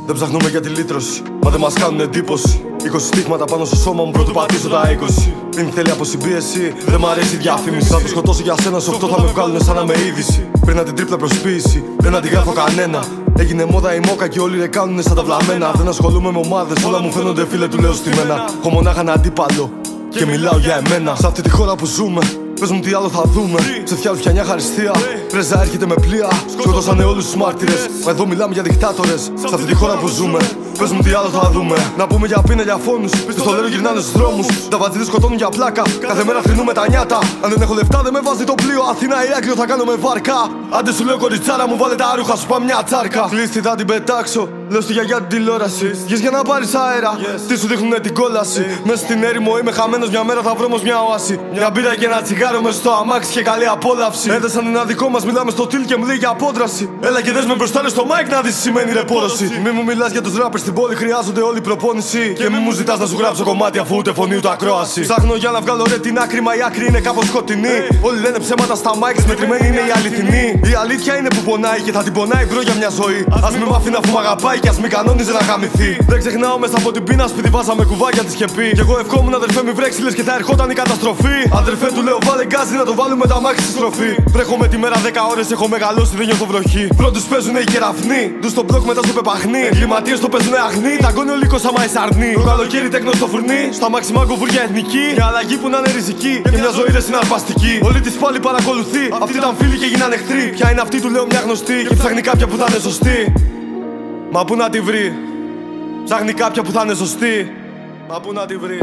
Δεν ψάχνουμε για τη λύτρωση, μα δεν μας κάνουν εντύπωση. 20 στίγματα πάνω στο σώμα μου πρωτού πατήσω τα 20. Δεν θέλει από συμπίεση, δεν μ' αρέσει η διαφήμιση. Θα το σκοτώσω για σένα, σε 8 θα με βγάλουν σαν να με είδηση. Πριν την τρίπλα προσποίηση, δεν αντιγράφω κανένα. Έγινε μόδα η μόκα και όλοι ρε κάνουνε σαν τα βλαμμένα. Δεν ασχολούμαι με ομάδες, όλα μου φαίνονται φίλε του λέω στη μένα. Έχω μονάχα ένα αντίπαλο και μιλάω για εμένα. Σε αυτή τη χώρα που ζούμε, πες μου τι άλλο θα δούμε. Σε φτιάχνουν φτιανιά χαριστία, πρέζα έρχεται με πλοία. Σκοτώσανε όλους τους μάρτυρες, μα εδώ μιλάμε για δικτάτορες. Σε αυτή τη χώρα που ζούμε, πες μου τι άλλο θα δούμε. Να πούμε για πείνα, για φόνους, πιστολέρο γυρνάνε στους δρόμους. Τα βατζίδες σκοτώνουν για πλάκα, κάθε μέρα θρυνούμε τα νιάτα. Αν δεν έχω λεφτά δεν με βάζει το πλοίο, Αθήνα ή Άκυρο θα κάνω με βάρκα. Άντε σου λέω κοριτσάρα μου, βάλε τα ρούχα σου, πάμε μια τσάρκα. Κλείστη θα την πετάξω, λέω στη γιαγιά την τηλεόραση. Βγες για να πάρεις αέρα, τι σου δείχνουνε την κόλαση. Μέσα στην έρημο είμαι χαμένος, μια μέρα θα βρω όμως μια όαση. Μια μπύρα και ένα τσιγάρο μες στο αμάξι και καλή απόλαυση. Έδεσαν ένα δικό μας, μιλάμε στο τιλ και μου λέει για απόδραση. Έλα και δες με μπροστά στο mic να δεις τι σημαίνει ρεπόρωση. Μη μου μιλάς για τους rappers στην πόλη, χρειάζονται όλη προπόνηση. Και μη μου ζητάς να σου γράψω κομμάτι αφού ούτε φωνή ούτε ακρόαση. Ψάχνω για να βγάλω ρε την άκρη, μα η άκρη είναι κάπως σκοτεινή. Όλοι λένε ψέματα στα mics, μετρημένη είναι η αληθινή. Η αλήθεια είναι που πονάει και θα την πονάει μπρο για μια ζωή. Ας μη μ' αφήνει αφού μ' αγαπάει και ας μη κανόνιζε να γαμηθεί. Δεν ξεχνάω μέσα από την πείνα, σπίτι βάζαμε κουβάκια της και πει. Κι εγώ ευχόμουν αδερφέ μη βρέξει λες και θα ερχόταν η καταστροφή. Αδερφέ του λέω βάλε γκάζι να το βάλουμε τα μάξι στη στροφή. Βρέχομαι τη μέρα 10 ώρες, έχω μεγαλώσει, δεν νιώθω βροχή. Πρώτους παίζουνε οι κεραφνοί, τους στο μπλοκ μετά στο πεπαχνί. Εγκληματίες το παίζουνε αγνοί, ταγκώνει ο λύκος άμα εισαρνεί. Το καλοκαίρι τέκνο στο φουρνί, στα μαξιμάγκο βούρια εθνική. Μια αλλαγή που να είναι ριζική και μια ζωή ρε συναρπαστική. Όλη της πάλι παρακολουθεί, αυτοί ήταν φίλοι και γίνανε εχθροί. Ποια είναι αυτή του λέω μια γνωστή και ψάχνει κάποια που θα είναι σωστή. Μα πού να τη βρει, ψάχνει κάποια που θα είναι σωστή. Μα πού να τη βρει.